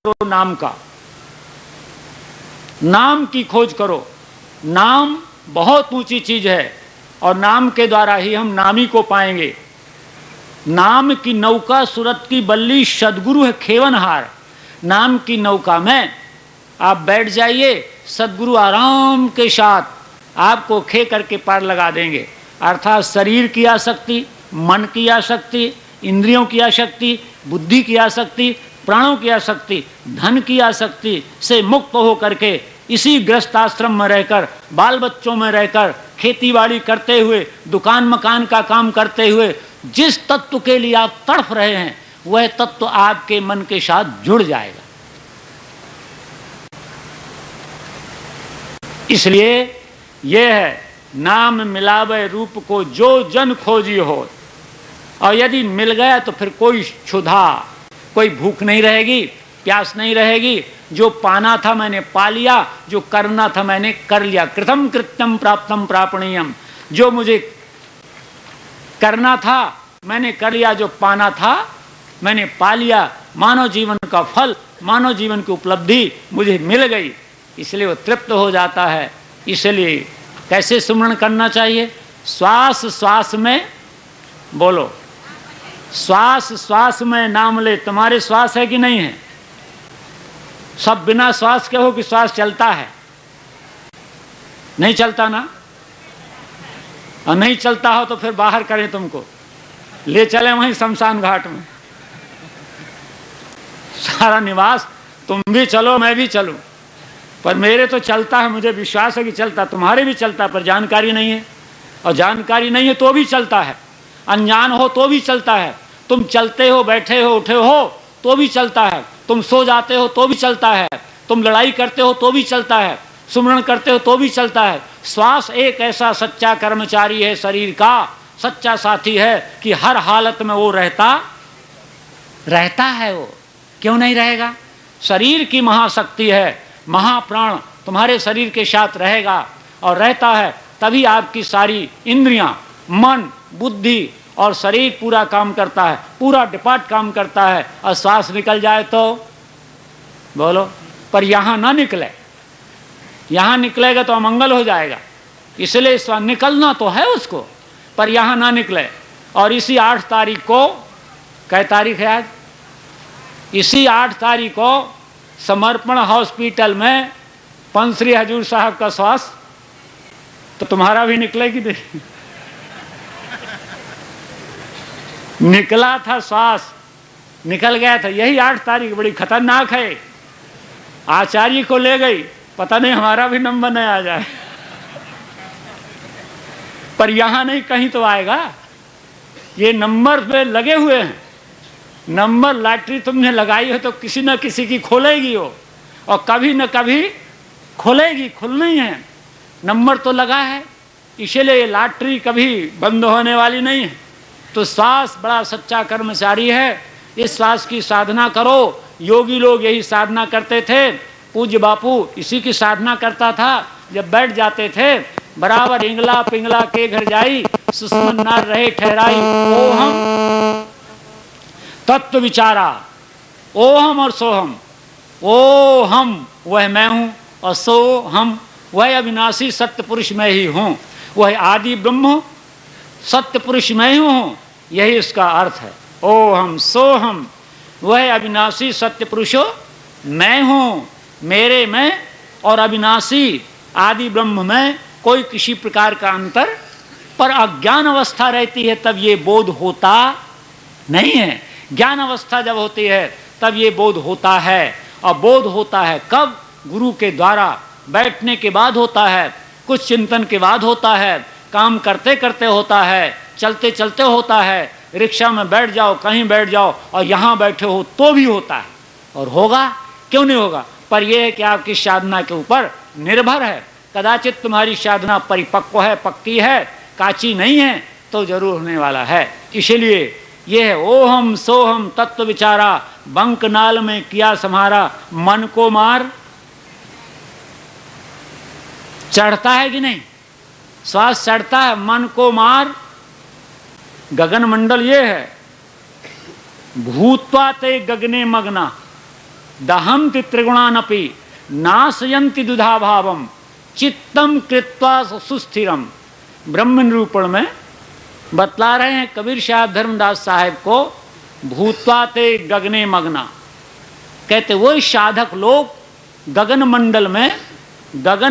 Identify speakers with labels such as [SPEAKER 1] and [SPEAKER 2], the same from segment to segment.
[SPEAKER 1] करो नाम का, नाम की खोज करो। नाम बहुत ऊंची चीज है और नाम के द्वारा ही हम नामी को पाएंगे। नाम की नौका सूरत की बल्ली, सदगुरु है खेवनहार। नाम की नौका में आप बैठ जाइए, सदगुरु आराम के साथ आपको खे करके पार लगा देंगे। अर्थात शरीर की आसक्ति, मन की आसक्ति, इंद्रियों की आसक्ति, बुद्धि की आसक्ति, प्राणों की आसक्ति, धन की आसक्ति से मुक्त हो करके इसी गृहस्थ आश्रम में रहकर, बाल बच्चों में रहकर, खेती बाड़ी करते हुए, दुकान मकान का काम करते हुए जिस तत्व के लिए आप तड़फ रहे हैं वह तत्व आपके मन के साथ जुड़ जाएगा। इसलिए यह है नाम मिलावे रूप को जो जन खोजी हो। और यदि मिल गया तो फिर कोई क्षुधा, कोई भूख नहीं रहेगी, प्यास नहीं रहेगी। जो पाना था मैंने पा लिया, जो करना था मैंने कर लिया। कृतम कृत्यम प्राप्तम प्रापणीयम, जो मुझे करना था मैंने कर लिया, जो पाना था मैंने पा लिया। मानव जीवन का फल, मानव जीवन की उपलब्धि मुझे मिल गई, इसलिए वो तृप्त हो जाता है। इसलिए कैसे सुमरण करना चाहिए? श्वास श्वास में बोलो, श्वास श्वास में नाम ले। तुम्हारे श्वास है कि नहीं है? सब बिना श्वास के हो कि श्वास चलता है? नहीं चलता ना? और नहीं चलता हो तो फिर बाहर करें, तुमको ले चले वहीं शमशान घाट में, सारा निवास। तुम भी चलो, मैं भी चलूं, पर मेरे तो चलता है, मुझे विश्वास है कि चलता। तुम्हारे भी चलता, पर जानकारी नहीं है। और जानकारी नहीं है तो भी चलता है, अनजान हो तो भी चलता है। तुम चलते हो, बैठे हो, उठे हो तो भी चलता है। तुम सो जाते हो तो भी चलता है। तुम लड़ाई करते हो तो भी चलता है। सुमरण करते हो तो भी चलता है। श्वास एक ऐसा सच्चा कर्मचारी है, शरीर का सच्चा साथी है कि हर हालत में वो रहता है। वो क्यों नहीं रहेगा? शरीर की महाशक्ति है, महाप्राण तुम्हारे शरीर के साथ रहेगा और रहता है, तभी आपकी सारी इंद्रियां, मन, बुद्धि और शरीर पूरा काम करता है, पूरा डिपार्ट काम करता है। और श्वास निकल जाए तो बोलो, पर यहां ना निकले, यहां निकलेगा तो अमंगल हो जाएगा। इसलिए श्वास निकलना तो है उसको, पर यहां ना निकले। और इसी 8 तारीख को, कै तारीख है आज? इसी 8 तारीख को समर्पण हॉस्पिटल में पंसरी हजूर साहब का श्वास, तो तुम्हारा भी निकलेगी नहीं? निकला था श्वास, निकल गया था। यही 8 तारीख बड़ी खतरनाक है। आचार्य को ले गई, पता नहीं हमारा भी नंबर नहीं आ जाए। पर यहां नहीं, कहीं तो आएगा। ये नंबर पे लगे हुए हैं। नंबर लॉटरी तुमने लगाई हो तो किसी न किसी की खोलेगी हो, और कभी न कभी खोलेगी, खुलनी है। नंबर तो लगा है, इसलिए ये लॉटरी कभी बंद होने वाली नहीं है। तो श्वास बड़ा सच्चा कर्मचारी है। इस श्वास की साधना करो। योगी लोग यही साधना करते थे। पूज्य बापू इसी की साधना करता था। जब बैठ जाते थे, बराबर इंगला पिंगला के घर जाई, सुषमन नार रहे ठहराई। ओहम तत्व विचारा, ओहम और सोहम। ओहम वह मैं हूं और सोहम वह अविनाशी सत्य पुरुष मैं ही हूं। वह आदि ब्रह्म सत्य पुरुष मैं ही हूं, यही इसका अर्थ है। ओहम सोहम वह अविनाशी सत्य पुरुषो मैं हूं। मेरे में और अविनाशी आदि ब्रह्म में कोई किसी प्रकार का अंतर, पर अज्ञान अवस्था रहती है तब ये बोध होता नहीं है। ज्ञान अवस्था जब होती है तब ये बोध होता है। और बोध होता है कब? गुरु के द्वारा बैठने के बाद होता है, कुछ चिंतन के बाद होता है, काम करते करते होता है, चलते चलते होता है, रिक्शा में बैठ जाओ, कहीं बैठ जाओ और यहाँ बैठे हो तो भी होता है। और होगा, क्यों नहीं होगा? पर यह है कि आपकी साधना के ऊपर निर्भर है। कदाचित तुम्हारी साधना परिपक्व है, पक्की है, काची नहीं है, तो जरूर होने वाला है। इसलिए यह है ओहम सोहम तत्व विचारा, बंक नाल में किया समारा, मन को मार। चढ़ता है कि नहीं? श्वास चढ़ता है, मन को मार। गगन मंडल ये है, भूत्वा ते गगने मग्ना, दहंति त्रिगुणानपि नाशयन्ति दुधा भावम चित्तम कृत्वा सुस्थिरम। ब्रह्म निरूपण में बतला रहे हैं कबीर साहब धर्मदास साहेब को, भूतवा ते गगने मग्ना। कहते वही साधक लोग गगन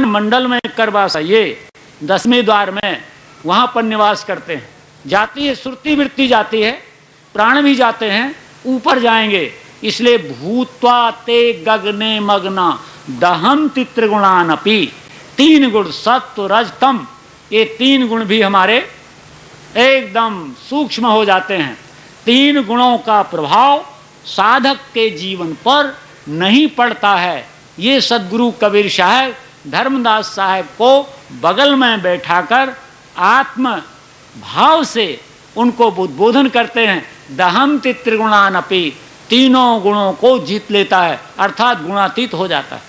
[SPEAKER 1] मंडल में करवासा, ये 10वें द्वार में वहां पर निवास करते हैं। जाती है श्रुति वृत्ति, जाती है प्राण भी जाते हैं, ऊपर जाएंगे। इसलिए भूत्वा ते गगने मग्ना दहंति त्रिगुणानपि। 3 गुण सत्व रज तम, ये 3 गुण भी हमारे एकदम सूक्ष्म हो जाते हैं। 3 गुणों का प्रभाव साधक के जीवन पर नहीं पड़ता है। ये सदगुरु कबीर साहब धर्मदास साहेब को बगल में बैठाकर आत्म भाव से उनको उद्बोधन करते हैं। दहंति त्रिगुणानपि, 3 गुणों को जीत लेता है, अर्थात गुणातीत हो जाता है।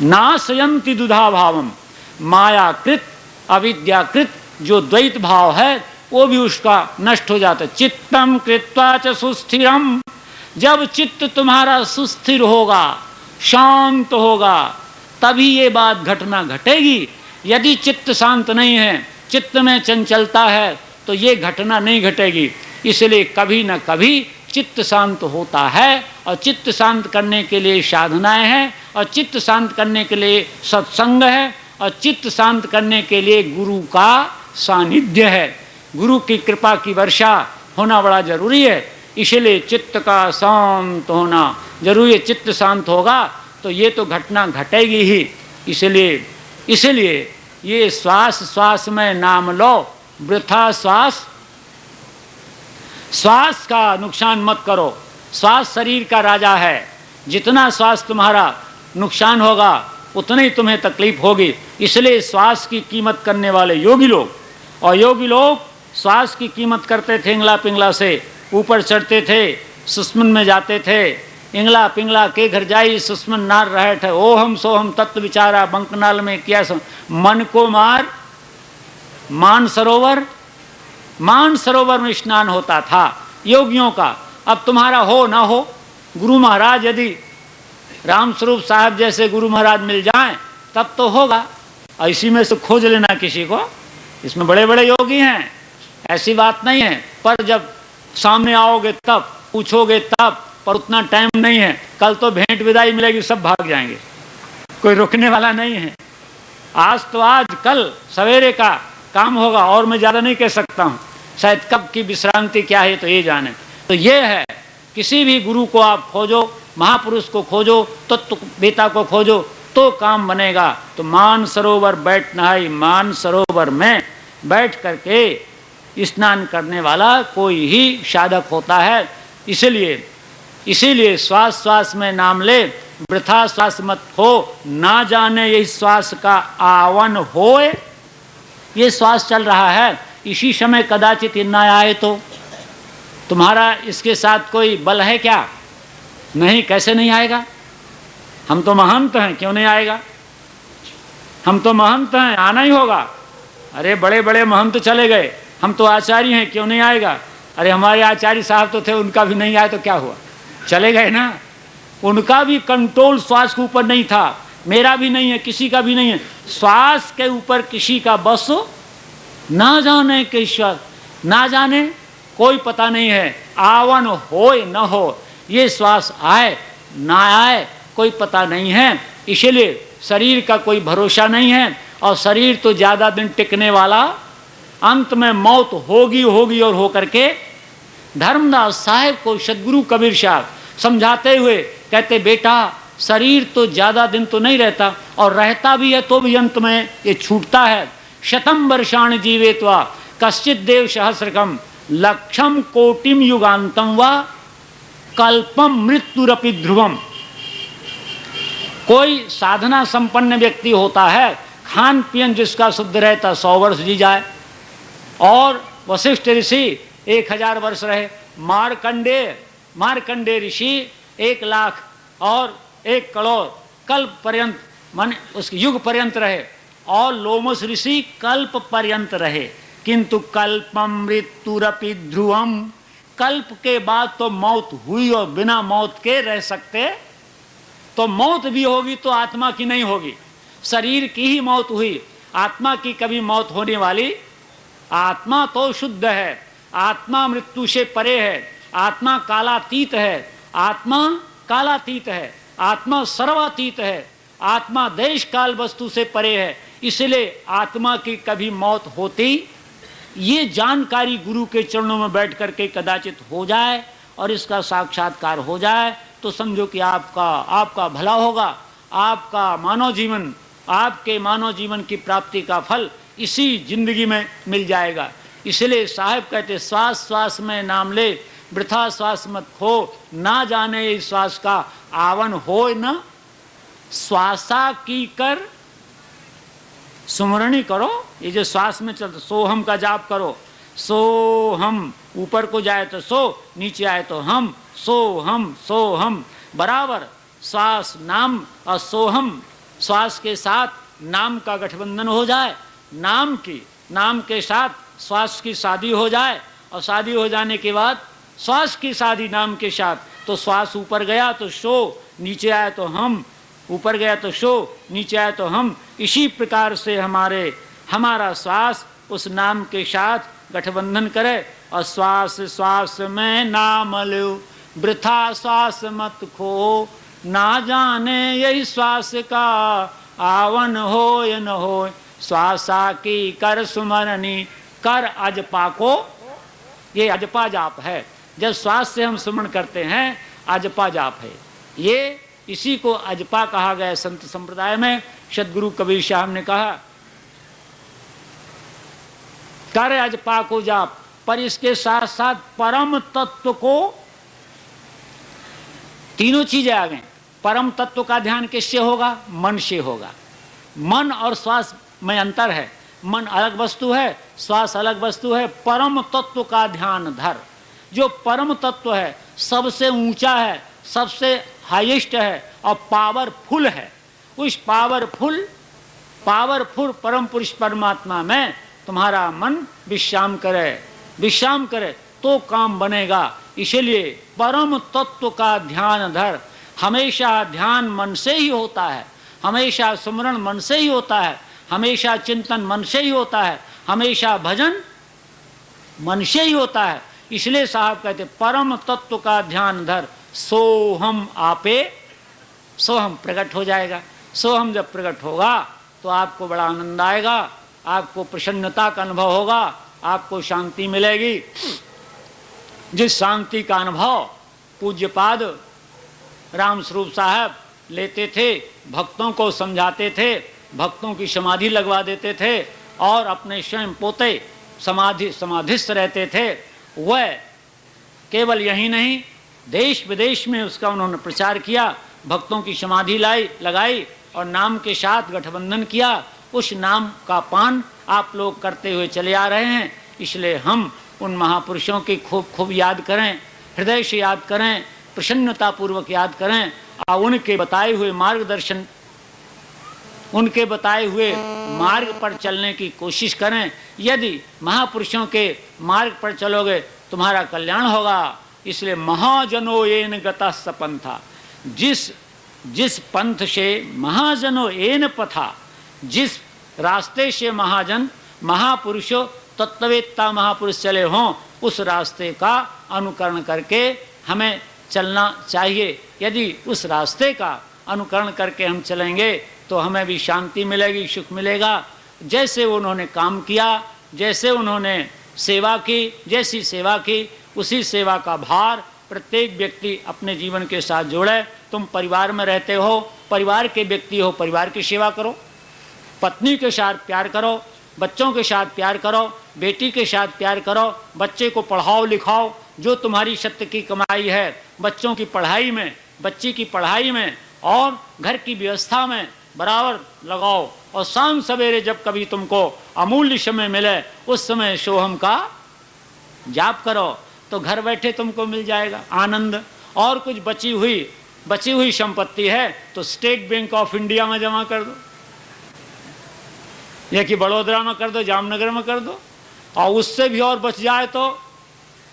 [SPEAKER 1] नाशयन्ति दुधा भावम, मायाकृत अविद्याकृत जो द्वैत भाव है वो भी उसका नष्ट हो जाता है। चित्तम कृत्वा च सुस्थिरम, जब चित्त तुम्हारा सुस्थिर होगा, शांत होगा, तभी ये बात घटना घटेगी। यदि चित्त शांत नहीं है, चित्त में चंचलता है, तो ये घटना नहीं घटेगी। इसलिए कभी न कभी चित्त शांत होता है, और चित्त शांत करने के लिए साधनाएं हैं, और चित्त शांत करने के लिए सत्संग है, और चित्त शांत करने के लिए गुरु का सानिध्य है। गुरु की कृपा की वर्षा होना बड़ा जरूरी है। इसलिए चित्त का शांत होना जरूरी है। चित्त शांत होगा तो ये तो घटना घटेगी ही। इसलिए ये श्वास श्वास में नाम लो, वृथा श्वास का नुकसान मत करो। श्वास शरीर का राजा है। जितना श्वास तुम्हारा नुकसान होगा उतनी ही तुम्हें तकलीफ होगी। इसलिए श्वास की कीमत करने वाले योगी लोग, और योगी लोग श्वास की कीमत करते थे। इंगला पिंगला से ऊपर चढ़ते थे, सुषमन में जाते थे। इंगला पिंगला के घर जाई सुषमन नार रहे थे। ओहम सोहम तत्व विचारा बंकनाल में किया मन को मार। मान सरोवर में स्नान होता था योगियों का। अब तुम्हारा हो ना हो, गुरु महाराज यदि राम स्वरूप साहब जैसे गुरु महाराज मिल जाएं तब तो होगा। ऐसी में से खोज लेना किसी को, इसमें बड़े बड़े योगी हैं, ऐसी बात नहीं है। पर जब सामने आओगे तब, पूछोगे तब, पर उतना टाइम नहीं है। कल तो भेंट विदाई मिलेगी, सब भाग जाएंगे, कोई रुकने वाला नहीं है। आज तो आज, कल सवेरे का काम होगा, और मैं ज़्यादा नहीं कह सकता हूँ। शायद कब की विश्रांति क्या है तो ये जाने। तो ये है, किसी भी गुरु को आप खोजो, महापुरुष को खोजो, तत्व बेता को खोजो, तो काम बनेगा। तो मान सरोवर बैठना है, मान सरोवर में बैठ करके स्नान करने वाला कोई ही साधक होता है। इसीलिए श्वास श्वास में नाम ले, वृथा श्वास मत हो। ना जाने यही श्वास का आवन होए। ये श्वास चल रहा है, इसी समय कदाचित न आए तो तुम्हारा इसके साथ कोई बल है क्या? नहीं, कैसे नहीं आएगा? हम तो महंत हैं, क्यों नहीं आएगा? हम तो महंत हैं, आना ही होगा। अरे बड़े बड़े महंत चले गए, हम तो आचार्य हैं, क्यों नहीं आएगा? अरे हमारे आचार्य साहब तो थे, उनका भी नहीं आया तो क्या हुआ, चले गए ना। उनका भी कंट्रोल श्वास के ऊपर नहीं था, मेरा भी नहीं है, किसी का भी नहीं है। श्वास के ऊपर किसी का बस ना जाने के श्वास, ना जाने कोई पता नहीं है। आवन हो न हो, ये श्वास आए ना आए कोई पता नहीं है। इसलिए शरीर का कोई भरोसा नहीं है, और शरीर तो ज़्यादा दिन टिकने वाला, अंत में मौत होगी और हो करके। धर्मदास साहेब को सदगुरु कबीर साहब समझाते हुए कहते, बेटा शरीर तो ज़्यादा दिन तो नहीं रहता, और रहता भी है तो भी अंत में ये छूटता है। शतम वर्षाणि जीवेत्वा कश्चित देव सहस्रकम लक्षम कोटिम युगांतम वा कल्पम मृत्युरपि ध्रुवम। कोई साधना संपन्न व्यक्ति होता है, खान पीन जिसका शुद्ध रहता 100 वर्ष जी जाए, और वशिष्ठ ऋषि 1000 वर्ष रहे, मार्कंडे ऋषि 1 लाख और 1 करोड़ कल्प पर्यंत, माने उसके युग पर्यंत रहे, और लोमस ऋषि कल्प पर्यंत रहे। किंतु कल्पम मृत्युरपि ध्रुवम, कल्प के बाद तो मौत हुई और बिना मौत के रह सकते? तो मौत भी होगी तो आत्मा की नहीं होगी। शरीर की ही मौत हुई, आत्मा की कभी मौत होने वाली? आत्मा तो शुद्ध है, आत्मा मृत्यु से परे है, आत्मा कालातीत है, आत्मा कालातीत है, आत्मा सर्वातीत है, आत्मा देश काल वस्तु से परे है। इसलिए आत्मा की कभी मौत होती, ये जानकारी गुरु के चरणों में बैठ करके कदाचित हो जाए और इसका साक्षात्कार हो जाए तो समझो कि आपका भला होगा। आपका मानव जीवन, आपके मानव जीवन की प्राप्ति का फल इसी जिंदगी में मिल जाएगा। इसलिए साहब कहते, श्वास श्वास में नाम ले, वृथा श्वास मत खो, ना जाने इस श्वास का आवन हो न। श्वासा की कर सुमरणी करो। ये जो श्वास में चलते, सोहम का जाप करो। सोहम, ऊपर को जाए तो सो, नीचे आए तो हम, सोहम सोहम बराबर। श्वास नाम और सोहम, श्वास के साथ नाम का गठबंधन हो जाए, नाम के साथ श्वास की शादी हो जाए, और शादी हो जाने के बाद श्वास की शादी नाम के साथ, तो श्वास ऊपर गया तो शो, नीचे आया तो हम, ऊपर गया तो शो, नीचे आया तो हम। इसी प्रकार से हमारा श्वास उस नाम के साथ गठबंधन करे और श्वास श्वास में नाम लो, वृथा श्वास मत खो, ना जाने यही श्वास का आवन हो या न हो। श्वासा की कर सुमरनी, कर अजपा को, ये अजपा जाप है। जब श्वास से हम सुमरण करते हैं, अजपा जाप है ये। इसी को अजपा कहा गया संत संप्रदाय में। सदगुरु कबीर साहब ने कहा, कर अजपा को जाप, पर इसके साथ साथ परम तत्व को, तीनों चीजें आ गई। परम तत्व का ध्यान किससे होगा? मन से होगा। मन और श्वास में अंतर है। मन अलग वस्तु है, श्वास अलग वस्तु है। परम तत्व का ध्यान धर। जो परम तत्व है, सबसे ऊंचा है, सबसे हाईएस्ट है और पावरफुल है। उस पावरफुल परम पुरुष परमात्मा में तुम्हारा मन विश्राम करे तो काम बनेगा। इसलिए परम तत्व का ध्यान धर। हमेशा ध्यान मन से ही होता है, हमेशा सुमरण मन से ही होता है, हमेशा चिंतन मन से ही होता है, हमेशा भजन मन से ही होता है। इसलिए साहब कहते, परम तत्व का ध्यान धर, सोहम आपे, सोहम प्रकट हो जाएगा। सोहम जब प्रकट होगा तो आपको बड़ा आनंद आएगा, आपको प्रसन्नता का अनुभव होगा, आपको शांति मिलेगी। जिस शांति का अनुभव पूज्यपाद राम स्वरूप साहब लेते थे, भक्तों को समझाते थे, भक्तों की समाधि लगवा देते थे और अपने स्वयं पोते समाधिस्थ रहते थे, वह केवल यही नहीं, देश विदेश में उसका उन्होंने प्रचार किया। भक्तों की समाधि लगाई और नाम के साथ गठबंधन किया। उस नाम का पान आप लोग करते हुए चले आ रहे हैं। इसलिए हम उन महापुरुषों की खूब याद करें, हृदय से याद करें, प्रसन्नतापूर्वक याद करें और उनके बताए हुए मार्गदर्शन, उनके बताए हुए मार्ग पर चलने की कोशिश करें। यदि महापुरुषों के मार्ग पर चलोगे तुम्हारा कल्याण होगा। इसलिए महाजनो येन गतः सपंथा, जिस पंथ से महाजनो येन पथा, जिस रास्ते से महाजन महापुरुषों तत्ववेत्ता महापुरुष चले हों, उस रास्ते का अनुकरण करके हमें चलना चाहिए। यदि उस रास्ते का अनुकरण करके हम चलेंगे तो हमें भी शांति मिलेगी, सुख मिलेगा। जैसे उन्होंने काम किया, जैसे उन्होंने सेवा की, जैसी सेवा की, उसी सेवा का भार प्रत्येक व्यक्ति अपने जीवन के साथ जोड़े। तुम परिवार में रहते हो, परिवार के व्यक्ति हो, परिवार की सेवा करो, पत्नी के साथ प्यार करो, बच्चों के साथ प्यार करो, बेटी के साथ प्यार करो, बच्चे को पढ़ाओ लिखाओ। जो तुम्हारी सत्य की कमाई है बच्चों की पढ़ाई में, बच्ची की पढ़ाई में और घर की व्यवस्था में बराबर लगाओ। और शाम सवेरे जब कभी तुमको अमूल्य समय मिले उस समय सोहम का जाप करो तो घर बैठे तुमको मिल जाएगा आनंद। और कुछ बची हुई संपत्ति है तो स्टेट बैंक ऑफ इंडिया में जमा कर दो, या कि बड़ोदरा में कर दो, जामनगर में कर दो। और उससे भी और बच जाए तो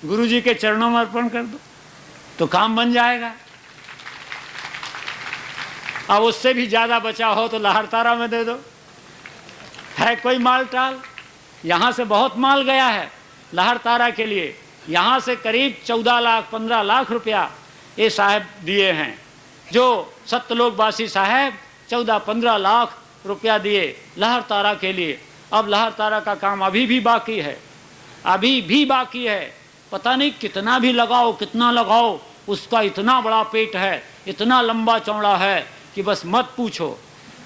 [SPEAKER 1] गुरुजी के चरणों में अर्पण कर दो तो काम बन जाएगा। अब उससे भी ज्यादा बचा हो तो लहरतारा में दे दो। है कोई माल टाल? यहां से बहुत माल गया है लहरतारा के लिए। यहां से करीब 14 लाख 15 लाख रुपया ये साहब दिए हैं। जो सतलोकवासी साहब 14-15 लाख रुपया दिए लहरतारा के लिए। अब लहरतारा का काम अभी भी बाकी है, अभी भी बाकी है। पता नहीं कितना भी लगाओ, कितना लगाओ, उसका इतना बड़ा पेट है, इतना लंबा चौड़ा है कि बस मत पूछो।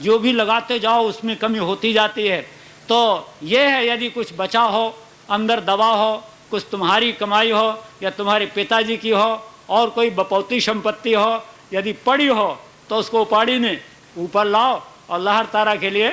[SPEAKER 1] जो भी लगाते जाओ उसमें कमी होती जाती है। तो ये है, यदि कुछ बचा हो, अंदर दवा हो, कुछ तुम्हारी कमाई हो या तुम्हारे पिताजी की हो और कोई बपौती संपत्ति हो, यदि पड़ी हो तो उसको उपाड़ी ने ऊपर लाओ। और लहरतारा के लिए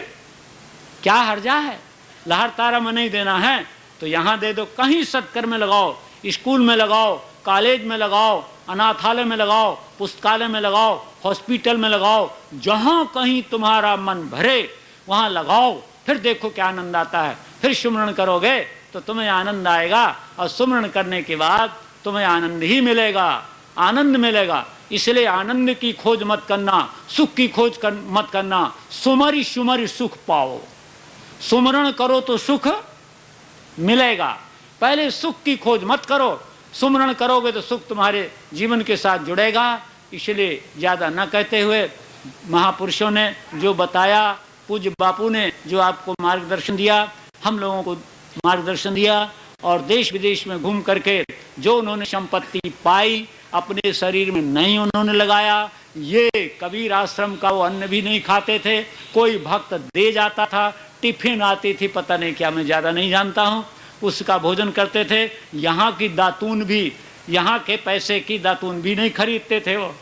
[SPEAKER 1] क्या हर्जा है? लहरतारा में नहीं देना है तो यहाँ दे दो। कहीं सत्कर्म में लगाओ, स्कूल में लगाओ, कॉलेज में लगाओ, अनाथालय में लगाओ, पुस्तकालय में लगाओ, हॉस्पिटल में लगाओ, जहाँ कहीं तुम्हारा मन भरे वहाँ लगाओ। फिर देखो क्या आनंद आता है। फिर सुमरण करोगे तो तुम्हें आनंद आएगा और सुमरण करने के बाद तुम्हें आनंद ही मिलेगा, आनंद मिलेगा। इसलिए आनंद की खोज मत करना, सुख की खोज मत करना। सुमरि सुमरि सुख पाओ। सुमरण करो तो सुख मिलेगा। पहले सुख की खोज मत करो, सुमरण करोगे तो सुख तुम्हारे जीवन के साथ जुड़ेगा। इसलिए ज़्यादा न कहते हुए महापुरुषों ने जो बताया, पूज्य बापू ने जो आपको मार्गदर्शन दिया, हम लोगों को मार्गदर्शन दिया, और देश विदेश में घूम करके जो उन्होंने संपत्ति पाई अपने शरीर में नहीं उन्होंने लगाया। ये कबीर आश्रम का वो अन्न भी नहीं खाते थे, कोई भक्त दे जाता था, टिफिन आती थी, पता नहीं क्या, मैं ज़्यादा नहीं जानता हूँ, उसका भोजन करते थे। यहाँ की दातून भी, यहाँ के पैसे की दातून भी नहीं खरीदते थे वो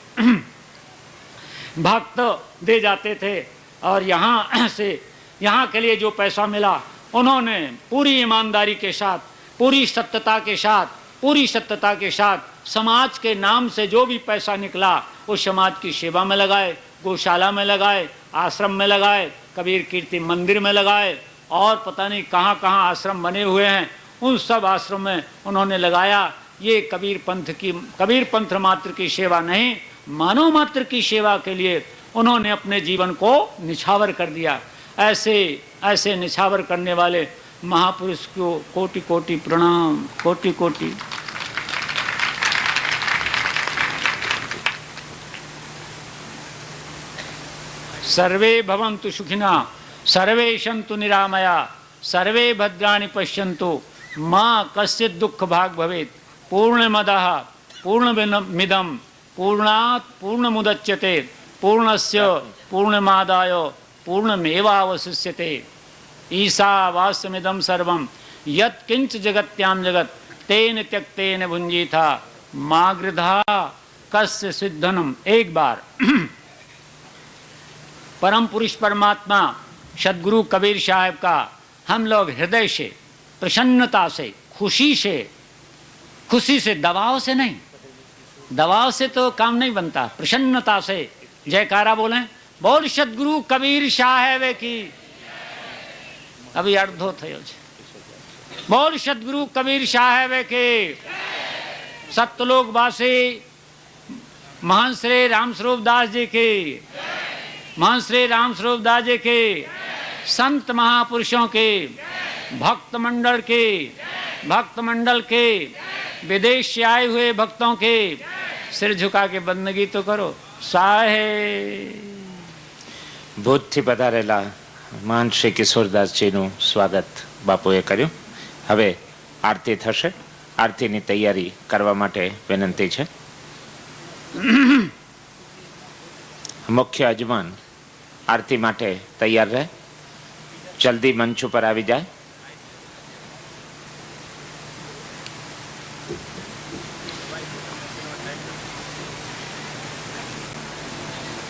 [SPEAKER 1] भक्त दे जाते थे। और यहाँ से, यहाँ के लिए जो पैसा मिला उन्होंने पूरी ईमानदारी के साथ, पूरी सत्यता के साथ, पूरी सत्यता के साथ समाज के नाम से जो भी पैसा निकला वो समाज की सेवा में लगाए, गौशाला में लगाए, आश्रम में लगाए, कबीर कीर्ति मंदिर में लगाए, और पता नहीं कहाँ कहाँ आश्रम बने हुए हैं, उन सब आश्रम में उन्होंने लगाया। ये कबीर पंथ मात्र की सेवा नहीं, मानव मात्र की सेवा के लिए उन्होंने अपने जीवन को निछावर कर दिया। ऐसे ऐसे निछावर करने वाले महापुरुष को कोटि कोटि प्रणाम, कोटि कोटि। सर्वे भवन्तु सुखिना, सर्वे सन्तु निरामया, सर्वे भद्राणि पश्यन्तु, माँ कश्चित् दुःख भाग् भवेत्। पूर्णमदः पूर्णमिदं पूर्णात् पूर्णमुदच्यते, पूर्णस्य पूर्णमादाय पूर्णमेवावशिष्यते। ईशावास्यमिदं सर्वं यत् किंच जगत्यां जगत् तेन त्यक्तेन भुंजीथा मा गृधा कस्य सिद्धनम। एक बार परम पुरुष परमात्मा सदगुरु कबीर साहब का हम लोग हृदय से, प्रसन्नता से, खुशी से, दबाव से नहीं, दबाव से तो काम नहीं बनता, प्रसन्नता से जयकारा बोलें, बोल सदगुरु कबीर साहब की। अभी अर्धो थयो छे। बोल सदगुरु कबीर साहब के। सतलोकवासी महान श्री राम स्वरूप दास जी की, महान श्री राम स्वरूप दास जी के, संत महापुरुषों के, भक्त मंडल के, विदेश से आए हुए भक्तों के सिर झुका के बंदगी तो करो। साहे
[SPEAKER 2] ભુજથી પધારેલા મહાન શ્રી કિશોરદાસજીનું સ્વાગત બાપુએ કર્યું। હવે આરતી થશે, આરતીની તૈયારી કરવા માટે વિનંતી છે। મુખ્ય અજમાન આરતી માટે તૈયાર રહે, જલ્દી મંચ ઉપર આવી જાય।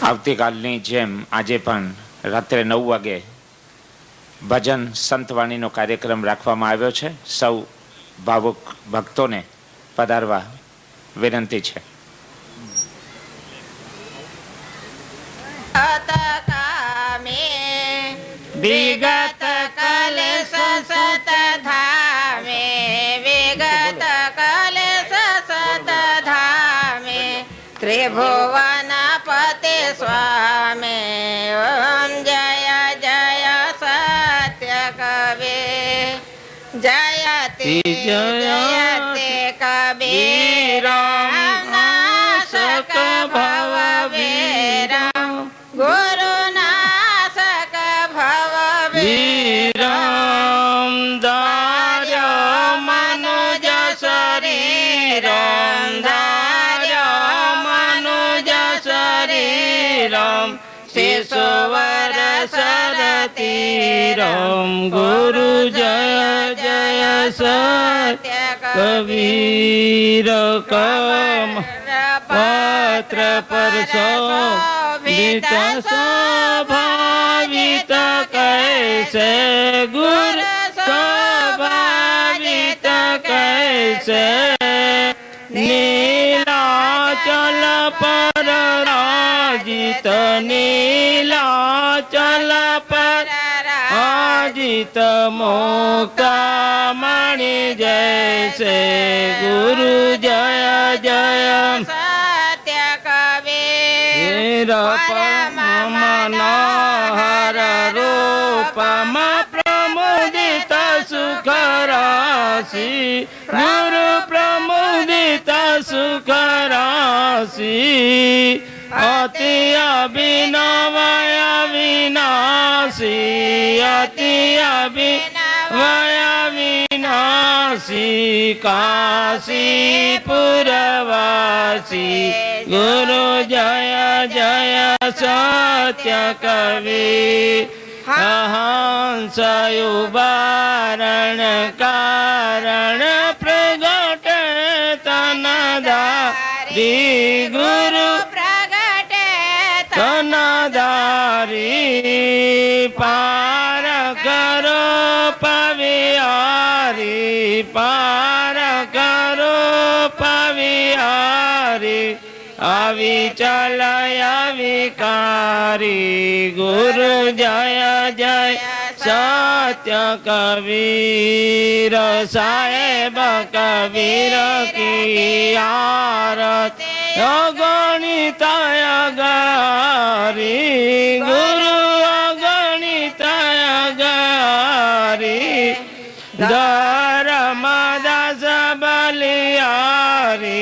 [SPEAKER 2] આવતીકાલની જેમ આજે પણ રાત્રે 9 વાગે ભજન સંતવાણીનો કાર્યક્રમ રાખવામાં આવ્યો છે। સૌ ભાવુક ભક્તોને પધારવા વિનંતી છે।
[SPEAKER 3] વિગત કલેશ સત ધામે, વિગત કલેશ त्रिभुवनपते स्वामी ओम जय जय सत्य कवि जयति जयते कबीर नाशक भववीर गुरु नाशक भववीर
[SPEAKER 4] धार्य मनुज शरीरम धार्य मनुज शरीरम शिशुवर सरतीरम गुरु जय जय सत्य कबीर कम पत्र पर शोभित स्वभावित कैसे गुरु स्वभावित कैसे नीलाचल पर राजित नीलाचल पर राजित मुक्ता मणि जैसे गुरु जय जय
[SPEAKER 3] सत्य कबीर
[SPEAKER 4] परम मनोहर रूपम प्रमुदित सुख राशि गुरु प्रमुदित सुख राशि अति अभिनवय विनाशी अति अभिनवय विनाशी काशीपुरवासी गुरु जय जय सत्य कवि हंस युवारण कारण प्रगट तनदारी गुरु
[SPEAKER 3] प्रगट
[SPEAKER 4] तनदारी पार करो पवियारी पार करो पवियारी अविचल अविकारी गुरु जय जय सत्य कबीर साहेब कबीर की आरती अगणित अगारी गुरु अगणित अगारी धर्मदास बलियारी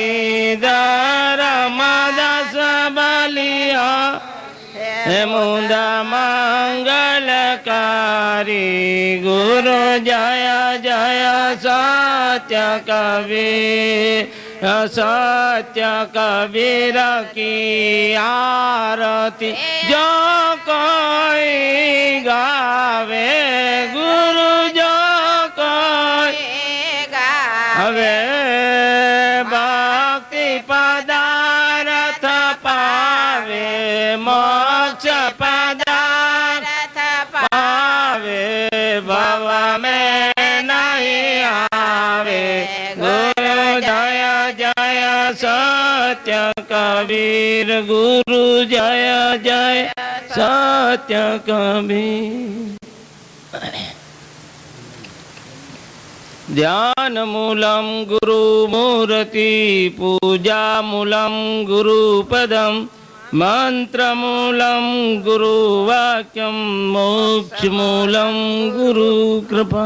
[SPEAKER 4] धर्मदास बलिया मुंदा मंगलकारी गुरु जय जय सत्य कबीर सत्य कबीर की आरती जो कोई गावे गुरु जो कोई गावे भक्ति पदार्थ पावे मोक्ष पदार्थ पावे भव में नहीं आवे गुरु जय जय सत्य कबीर गुरु जय जय सत्य कबीर ध्यान मूलम गुरु मूर्ति पूजा मूलम गुरु पदम मंत्र मूलम गुरु वाक्यम मोक्ष मूलम गुरु कृपा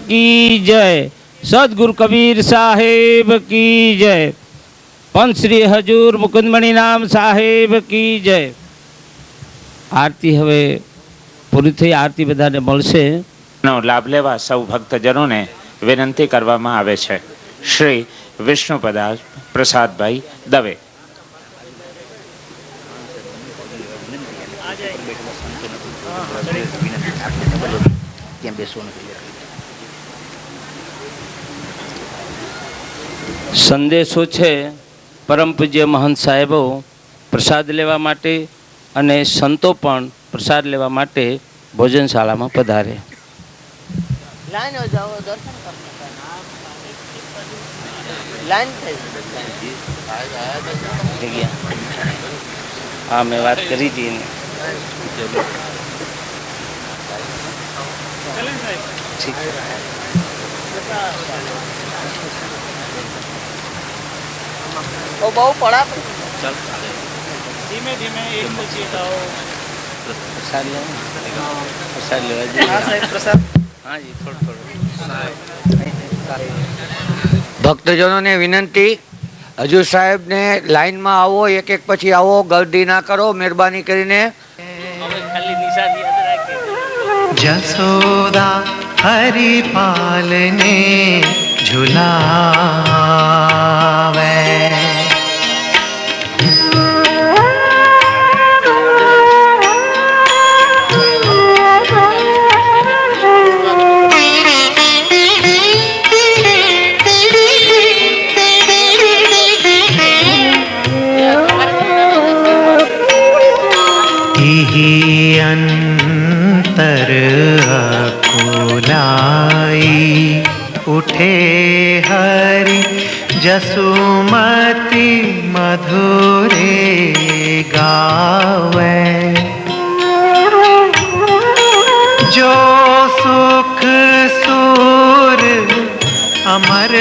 [SPEAKER 4] की जय। सदगुरु कबीर साहेब की जय। पंच श्री हजूर मुकुंदमणि नाम साहेब की जय। आरती हवे पूरी थई। आरती बधाने मळशे।
[SPEAKER 2] નો લાભ લેવા સૌ ભક્તજનોને વિનંતી કરવામાં આવે છે. શ્રી વિષ્ણુપદા પ્રસાદભાઈ દવે.
[SPEAKER 4] સંદેશો છે પરમ પૂજ્ય મહંત સાહેબો પ્રસાદ લેવા માટે અને સંતો પણ પ્રસાદ લેવા માટે ભોજનશાળામાં પધારે.
[SPEAKER 3] લાઈન હો જાઓ દર્શન લાઈન થઈ
[SPEAKER 4] હા મેં વાત કરી હતી એને.
[SPEAKER 3] ઓ બહુ પડા
[SPEAKER 4] ધીમે ધીમે એક પછી પ્રસાદ લેવા. પ્રસાદ લેવા જઈએ. હા સાહેબ પ્રસાદ. હા જી થોડું થોડું.
[SPEAKER 5] ભક્તજનોને વિનંતી, હજૂર સાહેબને લાઈનમાં આવો, એક એક પછી આવો, ગરદી ના કરો મહેરબાની કરીને.
[SPEAKER 4] ખાલી નિશાન યાદ રાખીએ.
[SPEAKER 6] जसोदा हरिपाल ने झुलावे अंतर अकुलाई उठे हरि जसुमति मधुरे गावे जो सुख सुर अमर